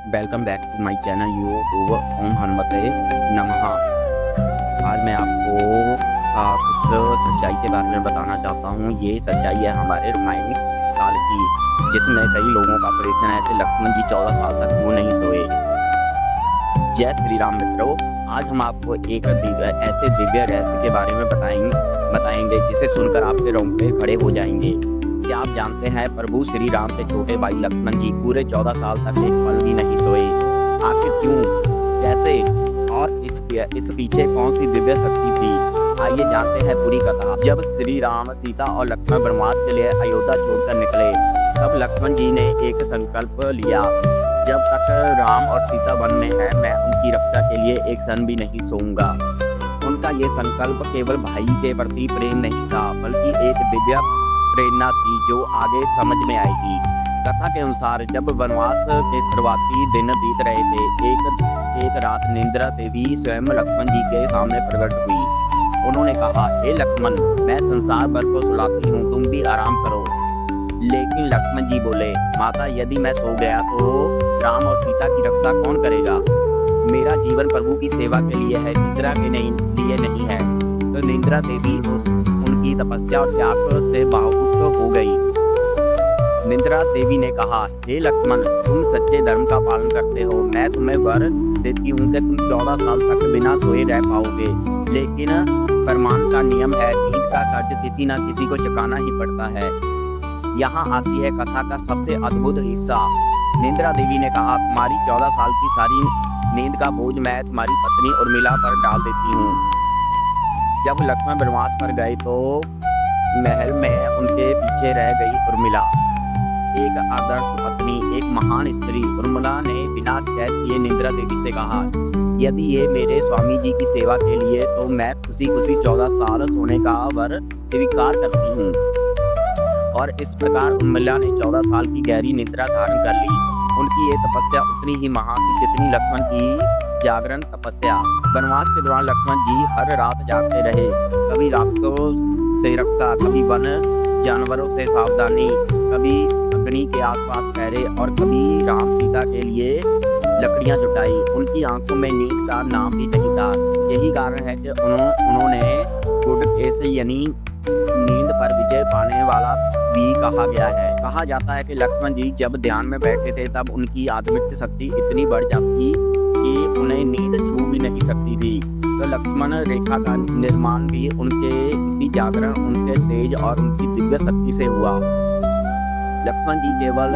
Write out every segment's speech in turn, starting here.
Welcome back to my channel YouTube ओम हनुमते नमः। आज मैं आपको कुछ सच्चाई के बारे में बताना चाहता हूँ। ये सच्चाई है हमारे रामायण काल की, जिसमें कई लोगों का प्रश्न है कि लक्ष्मण जी 14 साल तक क्यों नहीं सोए। जय श्री राम मित्रों, आज हम आपको एक ऐसे दिव्य रहस्य के बारे में बताएंगे जिसे सुनकर आपके रोंगटे खड़े हो जाएंगे। क्या आप जानते हैं प्रभु श्री राम के छोटे भाई लक्ष्मण जी पूरे 14 साल तक एक पल भी नहीं सोए? आखिर क्यों, कैसे और इस पीछे कौन सी दिव्य शक्ति थी? आइए जानते हैं पूरी कथा। जब श्री राम, सीता और लक्ष्मण वनवास के लिए अयोध्या छोड़कर निकले, तब लक्ष्मण जी ने एक संकल्प लिया। जब तक राम और सीता वन में है, मैं उनकी रक्षा के लिए एक क्षण भी नहीं सोऊंगा। उनका ये संकल्प केवल भाई के प्रति प्रेम नहीं था, बल्कि एक दिव्य प्रेरणा थी जो आगे समझ में आएगी। कथा के अनुसार जब वनवास के शुरुआती दिन बीत रहे थे, एक रात निंद्रा देवी स्वयं लक्ष्मण जी के सामने प्रकट हुई। उन्होंने कहा, हे लक्ष्मण, मैं संसार भर को सुलाती हूँ, तुम भी आराम करो। लेकिन लक्ष्मण जी बोले, माता, यदि मैं सो गया तो राम और सीता की रक्षा कौन करेगा? मेरा जीवन प्रभु की सेवा के लिए है, निंद्रा के लिए नहीं है। तो निंद्रा देवी उनकी तपस्या और त्याग से भावुक हो गई। निंद्रा देवी ने कहा, हे लक्ष्मण, तुम सच्चे धर्म का पालन करते हो, मैं तुम्हें वर देती हूँ कि तुम 14 साल तक बिना सोए रह पाओगे। लेकिन परमान का नियम है, नींद का कर्ज किसी न किसी को चुकाना ही पड़ता है। यहाँ आती है कथा का सबसे अद्भुत हिस्सा। निंद्रा देवी ने कहा, तुम्हारी 14 साल की सारी नींद का बोझ मैं तुम्हारी पत्नी उर्मिला पर डाल देती हूँ। जब लक्ष्मण वनवास पर गए तो महल में उनके पीछे रह गई उर्मिला, एक आदर्श पत्नी, एक महान स्त्री। उर्मिला ने बिना शिकायत किए निंद्रा देवी से कहा, यदि ये मेरे स्वामी जी की सेवा के लिए, तो मैं खुशी खुशी 14 साल सोने का वर स्वीकार करती हूँ। और इस प्रकार उर्मिला ने 14 साल की गहरी निद्रा धारण कर ली। उनकी ये तपस्या उतनी ही महान थी जितनी लक्ष्मण की जागरण तपस्या। वनवास के दौरान लक्ष्मण जी हर रात जागते रहे, कभी राक्षसों से रक्षा, कभी वन जानवरों से सावधानी, कभी अग्नि के आसपास ठहरे और कभी राम सीता के लिए लकड़ियां जुटाई। उनकी आंखों में नींद का नाम भी नहीं था। यही कारण है कि उन्होंने गुड केस यानी नींद पर विजय पाने वाला भी कहा गया है। कहा जाता है कि लक्ष्मण जी जब ध्यान में बैठे थे, तब उनकी आध्यात्मिक शक्ति इतनी बढ़ जाती कि उन्हें नींद छू भी नहीं सकती थी। तो लक्ष्मण रेखा का निर्माण भी उनके इसी जागरण, उनके तेज और उनकी दिव्य शक्ति से हुआ। लक्ष्मण जी केवल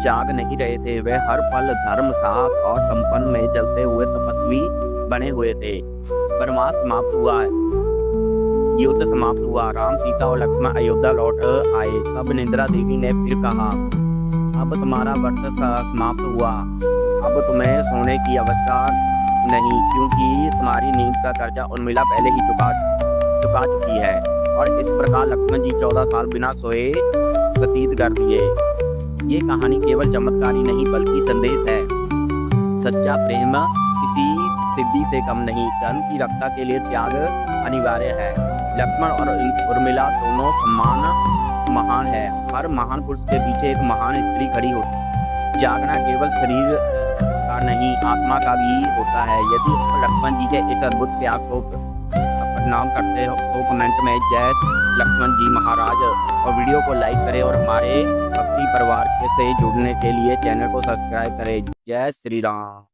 जाग नहीं रहे थे, वे हर पल धर्म, साहस और संपन्न में जलते हुए तपस्वी बने हुए थे। वनवास समाप्त हुआ, युद्ध समाप्त हुआ, राम, सीता और लक्ष्मण अयोध्या लौट आए। तब निंद्रा देवी ने फिर कहा, अब तुम्हारा व्रत समाप्त हुआ, अब तुम्हें सोने की अवस्था नहीं, क्योंकि तुम्हारी नींद का कर्जा उर्मिला पहले ही चुका चुकी है। और इस प्रकार लक्ष्मण जी 14 साल बिना सोए व्यतीत कर दिए। ये कहानी केवल चमत्कारी नहीं, बल्कि संदेश है। सच्चा प्रेम किसी सिद्धि से कम नहीं, धर्म की रक्षा के लिए त्याग अनिवार्य है। लक्ष्मण और उर्मिला दोनों सम्मान महान है। हर महान पुरुष के पीछे एक महान स्त्री खड़ी होती। जागना केवल शरीर का नहीं, आत्मा का भी होता है। यदि लक्ष्मण जी के इस अद्भुत त्याग को प्रणाम करते हो तो कमेंट में जय लक्ष्मण जी महाराज और वीडियो को लाइक करें और हमारे भक्ति परिवार से जुड़ने के लिए चैनल को सब्सक्राइब करें। जय श्री राम।